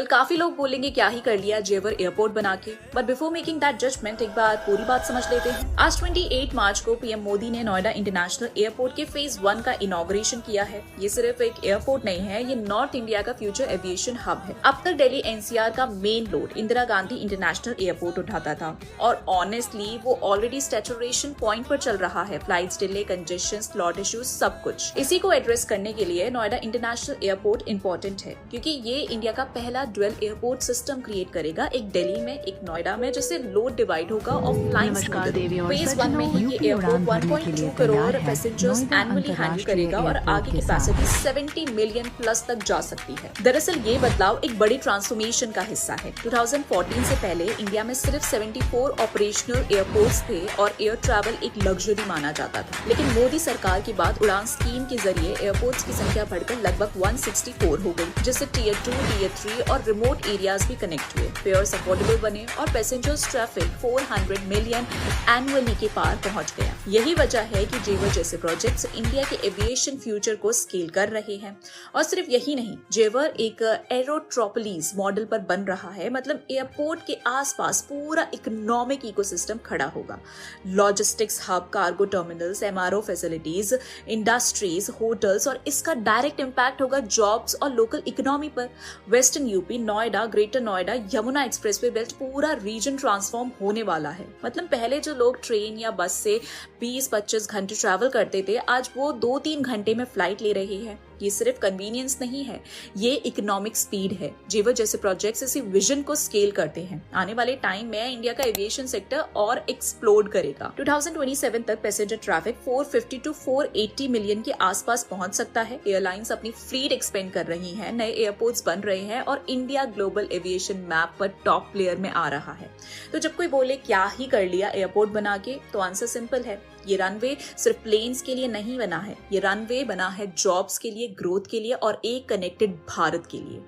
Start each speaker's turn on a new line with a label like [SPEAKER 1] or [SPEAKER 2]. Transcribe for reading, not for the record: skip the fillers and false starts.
[SPEAKER 1] काफी लोग बोलेंगे क्या ही कर लिया जेवर एयरपोर्ट बना के, but before making that judgement एक बार पूरी बात समझ लेते हैं। आज 28 मार्च को पीएम मोदी ने नोएडा इंटरनेशनल एयरपोर्ट के फेज 1 का इनॉग्रेशन किया है। ये सिर्फ एक एयरपोर्ट नहीं है, ये नॉर्थ इंडिया का फ्यूचर एविएशन हब है। अब तक दिल्ली एनसीआर का main load Indira Gandhi international airport उठाता था और ऑनेस्टली वो ऑलरेडी सैचुरेशन पॉइंट पर चल रहा है। Flights delay, congestion, slot issues, सब कुछ। इसी को एड्रेस करने के लिए नोएडा इंटरनेशनल एयरपोर्ट इंपॉर्टेंट है, क्योंकि ये इंडिया का पहला ड्यूअल एयरपोर्ट सिस्टम क्रिएट करेगा, एक दिल्ली में एक नोएडा में, जिससे लोड डिवाइड होगा और फ्लाइंग फेज 1 में ही ये airport 1.2 crore passengers annually handle करेगा और आगे कैपेसिटी 70 मिलियन प्लस तक जा सकती है। दरअसल ये बदलाव एक बड़ी ट्रांसफॉर्मेशन का हिस्सा है। 2014 से पहले इंडिया में सिर्फ 74 ऑपरेशनल एयरपोर्ट्स थे और एयर ट्रैवल एक लग्जरी माना जाता था, लेकिन मोदी सरकार के बाद उड़ान स्कीम के जरिए एयरपोर्ट्स की संख्या बढ़कर लगभग 164 हो गई, जिससे टियर 2, टियर 3 और रिमोट एरियाज भी कनेक्ट हुए, फेयर्स अफोर्डेबल बने और पैसेंजर्स ट्रैफिक 400 मिलियन एनुअली के पार पहुंच गया। यही वजह है कि जेवर जैसे प्रोजेक्ट्स इंडिया के एविएशन फ्यूचर को स्केल कर रहे हैं। और सिर्फ यही नहीं, जेवर एक एरोट्रोपोलिस मॉडल पर बन रहा है, मतलब एयरपोर्ट के आसपास पूरा इकोनॉमिक इकोसिस्टम खड़ा होगा। Logistics hub, cargo terminals, MRO facilities, industries, hotels, और इसका डायरेक्ट इम्पैक्ट होगा जॉब्स और लोकल इकोनॉमी पर। Western UP, Noida, greater Noida, Yamuna expressway belt, पूरा रीजन ट्रांसफॉर्म होने वाला है। मतलब पहले जो लोग ट्रेन या बस से 20-25 घंटे ट्रैवल करते थे, आज वो 2-3 घंटे में फ्लाइट ले रहे हैं। ये सिर्फ कन्वीनियंस नहीं है, ये इकोनॉमिक स्पीड है। जेवर जैसे प्रोजेक्ट्स इसी विजन को स्केल करते हैं। आने वाले टाइम में इंडिया का एविएशन सेक्टर और एक्सप्लोड करेगा। 2027 तक पैसेंजर ट्रैफिक 450 to 480 मिलियन के आसपास पहुंच सकता है। एयरलाइंस अपनी फ्लीट एक्सपेंड कर रही हैं, नए एयरपोर्ट्स बन रहे हैं और इंडिया ग्लोबल एविएशन मैप पर टॉप प्लेयर में आ रहा है। तो जब कोई बोले क्या ही कर लिया एयरपोर्ट बना के, तो आंसर सिंपल है, ये रनवे सिर्फ प्लेन्स के लिए नहीं बना है, ये रनवे बना है जॉब्स के लिए, ग्रोथ के लिए और एक कनेक्टेड भारत के लिए।